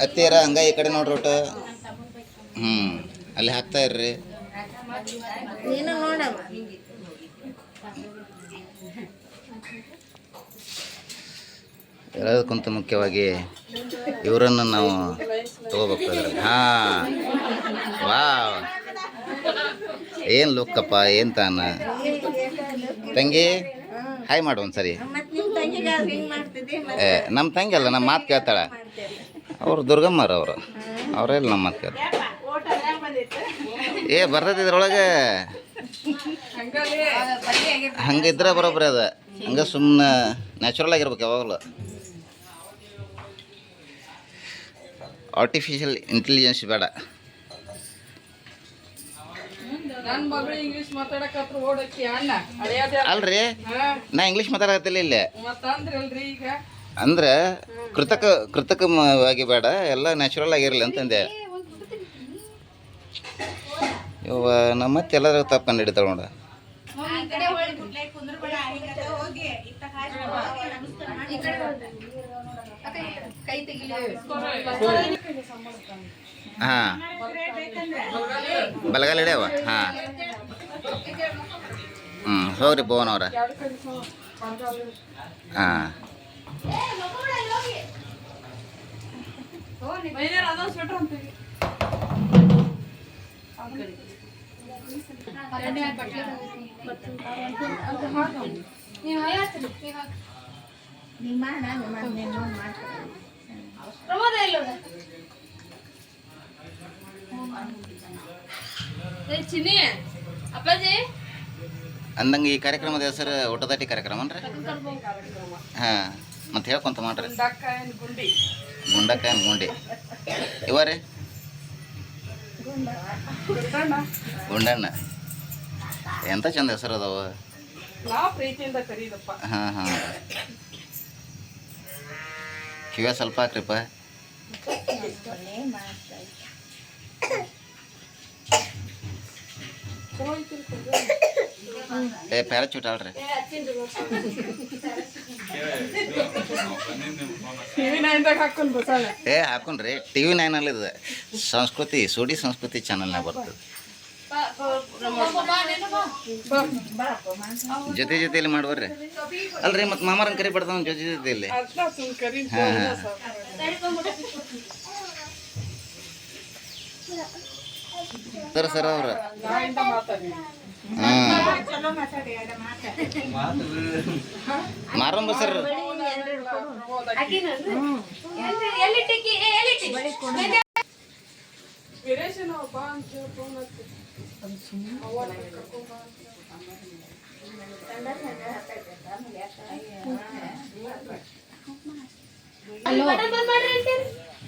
ಅತ್ತೀರ ಹಂಗ ಈ ಕಡೆ ನೋಡ್ರಿ ಒಟ್ಟು ಅಲ್ಲಿ ಹಾಕ್ತಾ ಇರ್ರಿ. ಎಲ್ಲದಕ್ಕಿಂತ ಮುಖ್ಯವಾಗಿ ಇವರನ್ನು ನಾವು ತಗೋಬೇಕಾದ್ರೆ ವಾವ್ ಏನು ಲುಕ್ಕಪ್ಪ ಏನು ತಾನ ತಂಗಿ ಹಾಯ್ ಮಾಡು ಒಂದ್ಸರಿ. ನಮ್ಮ ತಂಗಿ ಅಲ್ಲ, ನಮ್ಮ ಮಾತು ಕೇಳ್ತಾಳೆ. ಅವ್ರು ದುರ್ಗಮ್ಮರು ಅವರೆಲ್ಲ ನಮ್ಮ ಮಾತು ಕೇಳ್ತಾರೆ. ಬರ್ತೈತಿ ಇದ್ರೊಳಗೆ ಹಂಗಿದ್ರೆ ಬರೋಬ್ಬರಿ ಅದ. ಹಂಗೆ ಸುಮ್ಮನೆ ನ್ಯಾಚುರಲ್ ಆಗಿರ್ಬೇಕು ಯಾವಾಗಲೂ. ಆರ್ಟಿಫಿಷಿಯಲ್ ಇಂಟೆಲಿಜೆನ್ಸ್ ಬೇಡ. ಅಲ್ರಿ ನಾ ಇಂಗ್ಲೀಷ್ ಮಾತಾಡಕತ್ತಿಲ್ಲ ಇಲ್ಲೇ. ಅಂದ್ರೆ ಕೃತಕವಾಗಿ ಬೇಡ, ಎಲ್ಲ ನ್ಯಾಚುರಲ್ ಆಗಿರಲಿ ಅಂತಂದೆ. ಇವ ನಮ್ಮ ಮತ್ತೆ ಎಲ್ಲರೂ ತಪ್ಪು ಕಂಡು ಹಿಡಿತಾಳೆ ನೋಡ. ಹಾಂ ಬಲಗಾಲ ಹಿಡಿಯವ. ಹಾಂ ಹೋಗ್ರಿ ಭುವನ್ ಅವ್ರ. ಹಾಂ ಅಂದಂಗೆ ಈ ಕಾರ್ಯಕ್ರಮದ ಹೆಸರು ಊಟದಾಟಿ ಕಾರ್ಯಕ್ರಮ ಅನ್ರಿ. ಹಾಂ ಮತ್ತೆ ಹೇಳ್ಕೊಂತ ಮಾಡ್ರಿ. ಗುಂಡಕಾಯನ್ ಗುಂಡಿ ಇವರೇ ಗುಂಡಣ್ಣ. ಎಂತ ಚಂದ ಹೆಸರು ಅದಾವ. ಹಾಂ ಹಾಂ ಕಿವ್ಯಾ ಸ್ವಲ್ಪ ಹಾಕ್ರಿಪ್ಪ. ಪ್ಯಾರಾಚೂಟ್ ಆಳ್ರಿ. ಹಾಕೊಂಡ್ರಿ TV 9 ಅಲ್ಲಿ ಇದೆ. ಸಂಸ್ಕೃತಿ ಸುಡಿ ಸಂಸ್ಕೃತಿ ಚಾನಲ್ನಾಗ ಬರ್ತದೆ. ಜೊತೆಯಲ್ಲಿ ಮಾಡ್ಬರ್ರಿ. ಅಲ್ರಿ ಮತ್ತೆ ಮಾಮಾರನ್ ಕರಿ ಬಿಡ್ತಾವ ಜೊತೆಯಲ್ಲಿ. ಹಾಂ ಹಾಂ ಸರ್ ಅವ್ರ ಮಾರಂಬ ಸರ್.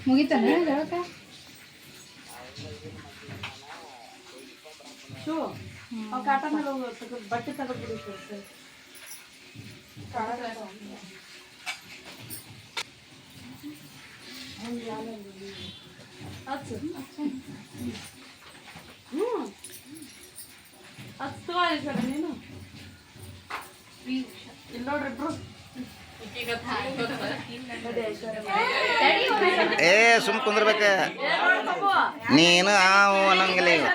ಮುಗಿತಾನ ಬಟ್ಟೆ ತಗೊಂಡ್ಬಿಡಿ. ನೀನು ಇಲ್ಲಿ ನೋಡ್ರಿ ಇಬ್ರು. ಸುಮ್ ಕುಂದ್ರಬೇಕ ನೀನು ಅನ್ನಂಗಿಲ್ಲ. ಈಗ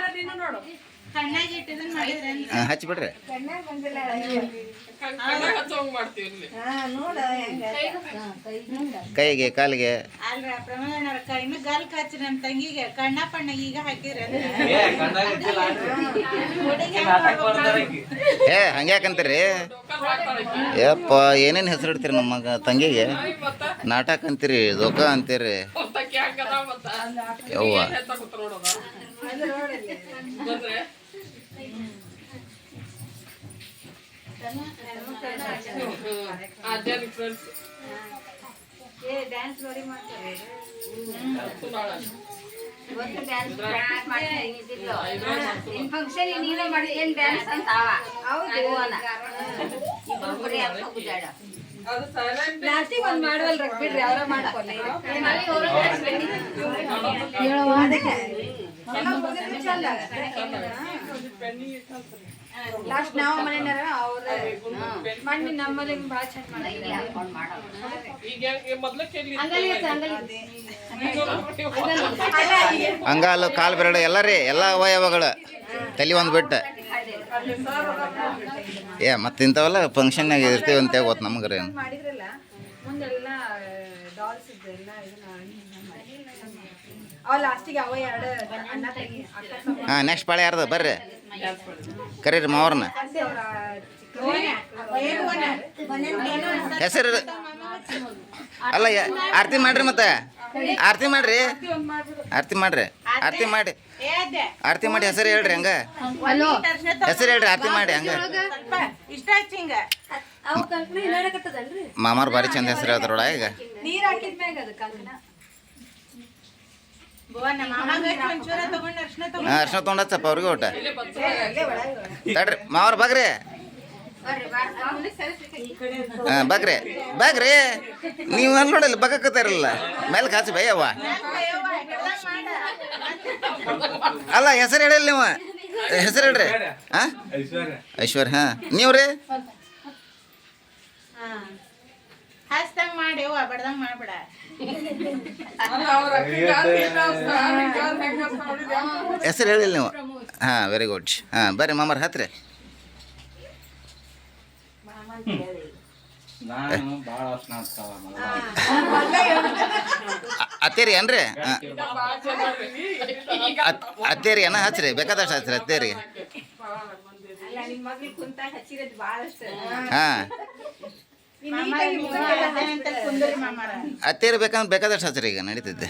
ಹಚ್ಚಿಬಿಡ್ರಿ. ಕೈಗೆ ಕಾಲಿಗೆ ಹಂಗ್ಯಾಕಂತೀರಿ ಯಪ್ಪ. ಏನೇನು ಹೆಸರು ಇಡ್ತೀರಿ ನಮ್ಮ ತಂಗಿಗೆ? ನಾಟಕ ಅಂತೀರಿ, ದೊಕ್ಕ ಅಂತೀರಿ. ಯವ್ವ ಲಾಸ್ಟ್ ನಾವು ಮನೆಯಾರ ಅವ್ರ ಮಣ್ಣಿ ನಮ್ಮಲ್ಲಿ ಭಾಳ ಚಂದ ಅಂಗಾಲು ಕಾಲು ಬೆರಳು ಎಲ್ಲ ರೀ ಎಲ್ಲ ಅವಯವಗಳು ತಲೆ ಒಂದು ಬಿಟ್ಟು ಮತ್ತೆ ಇಂಥವೆಲ್ಲ ಫಂಕ್ಷನ್ನಾಗ ಇರ್ತೀವಿ ಅಂತ ಗೊತ್ತು ನಮ್ಗೆ ರೀ ಮಾಡಿದ್ರಲ್ಲ ಮುಂದೆಲ್ಲ ಡಾಲ್ಸ್ ಇದ್ದು ಎಲ್ಲ ಅವ ಲಾಸ್ಟಿಗೆ ಅವ ಎರಡು ಅಣ್ಣ ತಂಗಿ ಅಕ್ಕ ಹಾಂ ನೆಕ್ಸ್ಟ್ ಪಾಳೆ ಯಾರ್ದು ಬರ್ರಿ ಕರೀರಿ ಮಾವ್ರನ್ನ ಹೆಸರು ಅಲ್ಲ ಆರತಿ ಮಾಡ್ರಿ ಮತ್ತೆ ಆರತಿ ಮಾಡ್ರಿ ಆರತಿ ಮಾಡ್ರಿ ಆರತಿ ಮಾಡಿ ಆರತಿ ಮಾಡಿ ಹೆಸರು ಹೇಳ್ರಿ ಹಂಗ ಹೆಸರು ಹೇಳ್ರಿ ಆರತಿ ಮಾಡಿ ಹಂಗ ಮಾಮಾರ್ ಭಾರಿ ಚಂದ ಹೆಸರು ಹೇಳ್ತಾರೋಡ ಈಗ ನೀರ್ ಹಾಕಿದ್ಮ್ಯಾಗ ಅದು ಕಂಕಣ ಅರ್ಶನ ತೊಗೊಂಡಚ್ಚಪ್ಪ ಅವ್ರಿಗೆ ಊಟ ತಡ್ರಿ ಮಾವ್ರ ಬಗ್ರಿ ಹಾಂ ಬಗ್ರಿ ಬಗ್ರಿ ನೀವು ಅಲ್ಲಿ ನೋಡಲ್ಲ ಬಗ್ಗತ್ತಾರಲ್ಲ ಮೇಲೆ ಕಾಸು ಭಯವ್ವ ಅಲ್ಲ ಹೆಸರು ಹೇಳಿಲ್ಲ ನೀವು ಹೆಸರು ಹೇಳ್ರಿ ಹಾಂ ಐಶ್ವರ್ಯ ಹಾಂ ನೀವು ರೀ ಹಸ್ತಂಗ್ ಮಾಡಿ ಬಡ್ದಂಗ್ ಮಾಡ್ಬೇಡ ಹೆಸರು ಹೇಳಿಲ್ಲ ನೀವು ಹಾಂ ವೆರಿ ಗುಡ್ ಹಾಂ ಬರ್ರಿ ಮಾಮಾರ್ ಹತ್ರಿ ಅತ್ತೇರಿ ಏನ್ರಿ ಅತ್ತೇರಿ ಏನ ಹಚ್ರಿ ಬೇಕಾದಷ್ಟು ಹಚ್ರಿ ಅತ್ತೇರಿಗೆ ಹಾಂ ಅತ್ತೇರಿ ಬೇಕಂದ್ರೆ ಬೇಕಾದಷ್ಟು ಹಚ್ರಿ ಈಗ ನಡೀತಿದ್ದೆ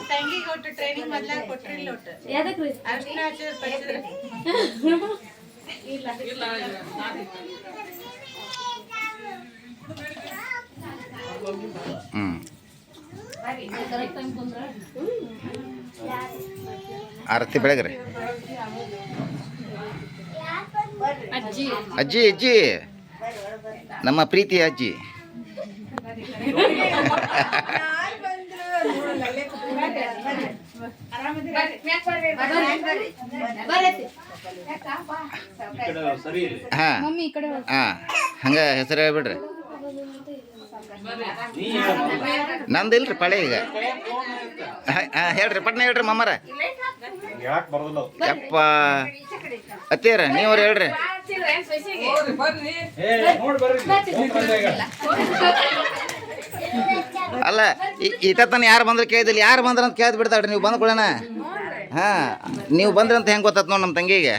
ತಂಗಿಗೆ ಒಟ್ಟು ಟ್ರೈನಿಂಗ್ ಮೊದ್ಲ ಕೊಟ್ರಿಲ್ಲ ಒಟ್ಟು ಅರ್ಶಿನ ಹಚ್ಚಿದ್ರೆ ಪಚ್ಚಿದ್ರೆ ಆರತಿ ಬೆಳಗ್ರಿ ಅಜ್ಜಿ ಅಜ್ಜಿ ನಮ್ಮ ಪ್ರೀತಿ ಅಜ್ಜಿ ಹಾಂ ಹಾಂ ಹಂಗೆ ಹೆಸರು ಹೇಳ್ಬಿಡ್ರಿ ನಂದು ಇಲ್ರಿ ಪಳೆ ಈಗ ಹೇಳ್ರಿ ಪಟ್ನ ಹೇಳ್ರಿ ಮಮ್ಮರ ಯಪ್ಪ ಅತ್ತೇರ ನೀವ್ರು ಹೇಳ್ರಿ ಅಲ್ಲ ಇಟ್ಟತನ ಯಾರು ಬಂದ್ರೆ ಕೇಳಿದಿಲ್ಲ ಯಾರು ಬಂದ್ರ ಅಂತ ಕೇಳ್ದು ಬಿಡ್ತಾಳ್ರಿ ನೀವು ಬಂದ್ಕೊಳ್ಳೋಣ ಹಾಂ ನೀವು ಬಂದ್ರಿ ಅಂತ ಹೆಂಗೆ ಗೊತ್ತಾತ್ ನೋಡಿ ನಮ್ಮ ತಂಗಿಗೆ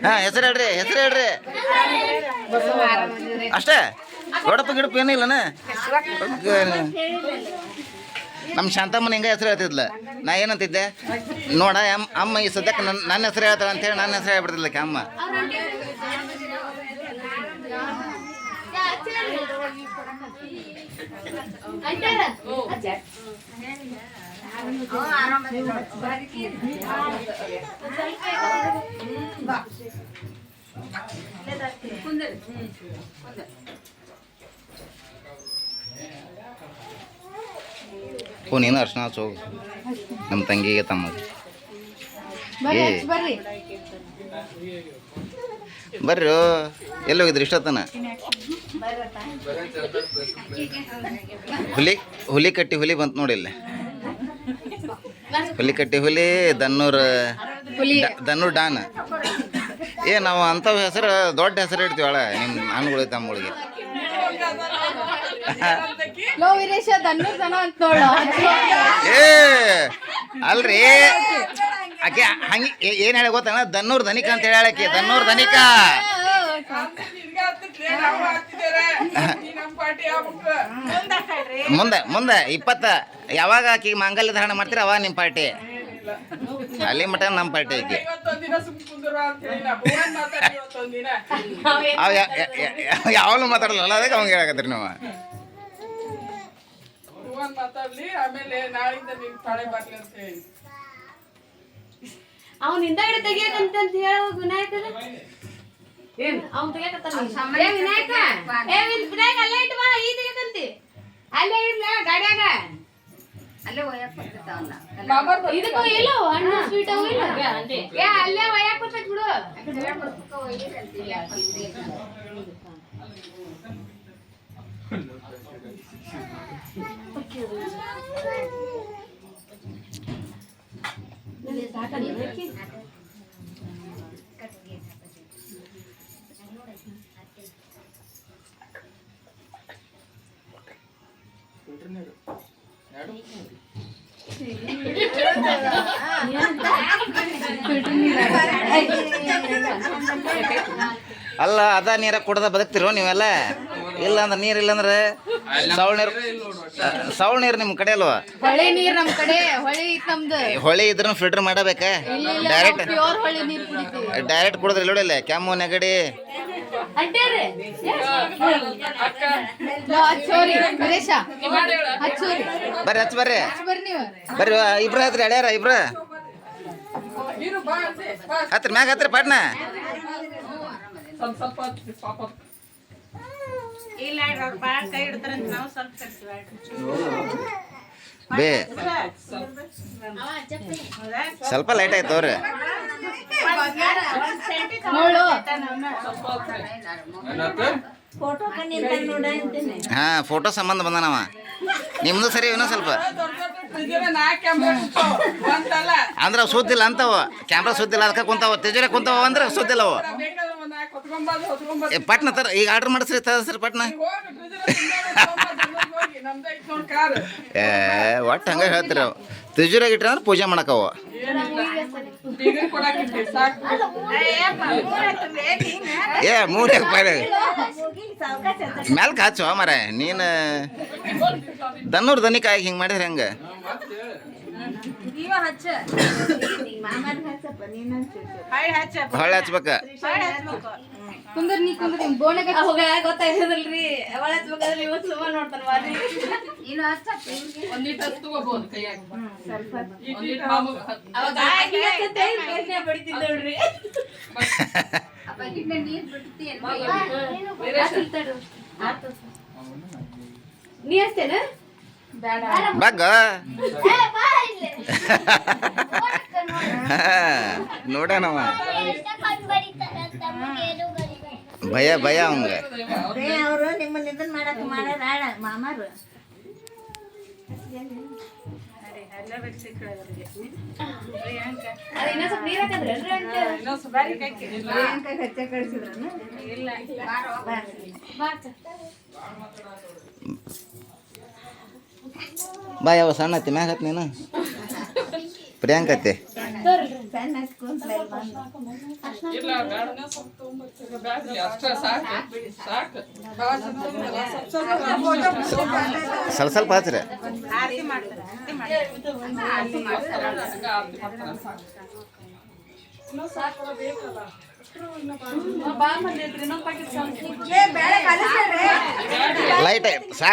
ಹಾಂ ಹೆಸರು ಹೇಳ್ರಿ ಹೆಸರು ಹೇಳ್ರಿ ಅಷ್ಟೇ ದೊಡ್ಡಪ್ಪ ಗಿಡಪ್ಪ ಏನಿಲ್ಲನ ನಮ್ಮ ಶಾಂತಮ್ಮನ ಹಿಂಗೆ ಹೆಸರು ಹೇಳ್ತಿದ್ಲ ನಾ ಏನಂತಿದ್ದೆ ನೋಡ ಅಮ್ಮ ಈ ಸದ್ಯಕ್ಕೆ ನನ್ನ ಹೆಸರು ಹೇಳ್ತಾಳೆ ಅಂತೇಳಿ ನನ್ನ ಹೆಸರು ಹೇಳ್ಬಿಡ್ತಿದ್ಲಕ್ಕೆ ಅಮ್ಮ ನೀನು ಅರ್ಶನ ಹಚ್ಚು ಹೋಗು ನಮ್ಮ ತಂಗಿಗೆ ತಮ್ಮಗೆ ಬರ್ರಿ ಎಲ್ಲಿ ಹೋಗಿದ್ರಿ ಇಷ್ಟೊತ್ತನ ಹುಲಿ ಕಟ್ಟಿ ಹುಲಿ ಬಂತು ನೋಡಿಲ್ಲ ಹುಲಿ ಕಟ್ಟಿ ಹುಲಿ ದನ್ನೂರ್ ಡಾನ್ ನಾವು ಅಂಥವು ಹೆಸರು ದೊಡ್ಡ ಹೆಸರು ಇಡ್ತೀವಳ ನಿಮ್ಮ ಹಣ್ಣುಗಳಿಗೆ ತಮ್ಮಗಳಿಗೆ ಏ ಅಲ್ರಿ ಆಕೆ ಹಂಗೆ ಏನು ಹೇಳಿ ಗೊತ್ತಣ್ಣ ದನ್ನೂರ್ ಧನಿಕ ಅಂತ ಹೇಳಕ್ಕೆ ದನ್ನೂರ್ ಧನಿಕ ಮುಂದೆ ಮುಂದೆ 20 ಯಾವಾಗ ಆಕಿ ಮಾಂಗಲ್ಯ ಧಾರಣ ಮಾಡ್ತೀರ ಅವಾಗ ನಿಮ್ಮ ಪಾರ್ಟಿ ಅಲ್ಲಿ ಮಟ ನಮ್ಮ ಪಾರ್ಟಿ ಐತಿ ಅವ್ ಯಾವನು ಮಾತಾಡಲ್ಲ ಅದಕ್ಕೆ ಅವಂಗೆ ಹೇಳಕತ್ರಿ ನೀವು ಮಾತಾಡ್ಲಿ ಆಮೇಲೆ ನಾಳಿಂದ ನಿನ್ ತಾಳೆ ಬರ್ಲಿ ಅಂತ ಹೇಳಿ ಅವ್ನ ಹಿಂದಗಡೆ ತೆಗಿಯಕಂತ ಹೇಳೋ ವಿನಾಯಕ ಅವ್ನು ತೆಗಿಯಕತ್ತಾನ ವಿನಾಯಕ ವಿನಾಯಕ ಅಲ್ಲೇ ಇಟ್ಟು ಬಾ ಈ ತೆಗಿಯಕಂತಿ ಅಲ್ಲೇ ಇಡ್ಲ ಗಾಡ್ಯಾಗ ಅಲ್ಲೇ ಒಯ್ಯಾಕ ಬರ್ತೈತ ಇದಕ್ಕೂ ಇಲ್ಲ ಹಣ್ಣು ಸ್ವೀಟ್ ಅವು ಇಲ್ಲ ಏ ಅಲ್ಲೇ ಒಯ್ಯಾಕ ಬರ್ತೈತಿ ಬಿಡು ಅಲ್ಲ ಅದ ನೀರ ಕುಡ್ದ ಬದುಕ್ತಿರೋ ನೀವೆಲ್ಲ ಇಲ್ಲ ಅಂದ್ರೆ ನೀರು ಇಲ್ಲಂದ್ರೆ ಸೌಳ್ ನೀರು ನಿಮ್ಮ ಕಡೆ ಅಲ್ವಾ ಹೊಳೆ ನೀರ್ ನಮ್ ಕಡೆ ಹೊಳೆ ಐತ್ ನಮ್ದು ಹೊಳಿ ಇದ್ರೂ ಫಿಲ್ಟರ್ ಮಾಡಬೇಕ ಡೈರೆಕ್ಟ್ ಪ್ಯೂರ್ ಹೊಳೆ ನೀರ್ ಕುಡಿತೀವಿ ಡೈರೆಕ್ಟ್ ಕುಡಿದ್ರಿ ನೋಡಿಲ್ಲ ಕೆಮ್ಮು ನೆಗಡಿ ಅಂಟೇರಿ ಹಚ್ಚೋರಿ ವೀರೇಶ ಹಚ್ಚೋರಿ ಬರ್ರಿ ಹಚ್ಚ ಬರ್ರಿ ಬರ್ರಿ ನೀವು ಬರ್ರಿ ಇಬ್ರು ಹತ್ರಿ ಅಡ್ಯಾರ ಇಬ್ರು ಹತ್ರಿ ಮ್ಯಾಗ ಹತ್ರಿ ಪಾಟ್ನ ಸ್ವಲ್ಪ ಪಾಪ ಇಲ್ಲ ಅವ್ರ ಬಾಳ್ ಕೈ ಹಿಡ್ತಾರಂತ ನಾವು ಸ್ವಲ್ಪ ಕರ್ತೀವಿ ಬೇ ಸ್ವಲ್ಪ ಲೈಟ್ ಆಯ್ತು ಅವ್ರಿ ನೋಡು ಹಾ ಫೋಟೋ ಸಂಬಂಧ ಬಂದನವ ನಿಮ್ದು ಸರಿ ಏನೋ ಸ್ವಲ್ಪ ಅಂದ್ರೆ ಅವು ಸುದ್ದಿಲ್ಲ ಅಂತವ ಕ್ಯಾಮ್ರಾ ಸುದ್ದಿಲ್ಲ ಅದಕ್ಕೆ ಕುಂತಾವ ತೆಜರೆ ಕುಂತಾವ ಅಂದ್ರೆ ಸುದ್ದಿಲ್ಲ ಅವು ಪಟ್ನ ತರ ಈಗ ಆರ್ಡರ್ ಮಾಡಿಸ್ರಿ ಸರ್ ಪಟ್ನ ಏ ಒಟ್ಟು ಹಂಗೆ ಹೇಳ್ತೀರಿ ಅವು ತಿಜುರಾಗ ಇಟ್ರೆ ಅಂದ್ರೆ ಪೂಜೆ ಮಾಡಕ್ಕವ ಏ ಮೂರೇ ರೂಪಾಯಿ ಮ್ಯಾಲ್ಕ ಹಚ್ಚುವ ಮರ ನೀನು ದನ್ನೂರು ದನಿಕಾಯಿ ಹಿಂಗೆ ಮಾಡಿದ್ರೆ ಹೆಂಗೆ ಹೊಳ್ಳಿ ಹಚ್ಬೇಕ ಕುಂದ್ರ ನೀ ಕುಂದ್ರಿ ಬೋಣಗ ಹೋಗ ಗೊತ್ತಾಯ್ತದಲ್ರಿ ಅವಳ ಹಚ್ಬೇಕಾದ್ರೆ ಇವತ್ತು ಸುಮ್ಮ ನೋಡ್ತಾನ ಮಾರಿ ಇನ್ನು ಹಚ್ಚಪ್ಪ ಒಂದಿಟ್ಟು ತಗೋಬಹುದು ಕೈಯಾಗ ಸ್ವಲ್ಪ ಅವಾಗ ಆಗಿ ಬೇಸ್ನೆ ಬಡಿತಿದ್ದ ನೋಡ್ರಿ ಅಪ್ಪ ಗಿಡ್ಡ ನೀರ್ ಬಿಡ್ತಿ ನೀ ಅಷ್ಟೇನ ಬಗ್ಗ ನೋಡೋಣವ ಭಯ ಭಯ ಅವಂಗ ಅವರು ನಿಮ್ಮನ್ನ ಇದನ್ನ ಮಾಡಕ್ ಮಾಡ್ಯಾರ ಮಾಮಾರು ಬಾ ಯಾವ ಸಣ್ಣ ಐತಿ ಮ್ಯಾಗ ಹತ್ ನೀನು ಪ್ರಿಯಾಂಕತ್ತೆ ಇಲ್ಲ ಬೇಡನೆ ಸ್ವಲ್ಪ ತಗೊಂಬರ್ತೀರ ಬ್ಯಾಡ್ರಿ ಅಷ್ಟೇ ಸಾಕು ಸಾಕು ಸ್ವಲ್ಪ ಸ್ವಲ್ಪ ಹಚ್ರಿ ಆರತಿ ಮಾಡ್ತಾರೆ ಇನ್ನೂ ಸಾಕಲ್ಲ ಬೇಕಲ್ಲ ಲೈಟ್ ಸಾಕು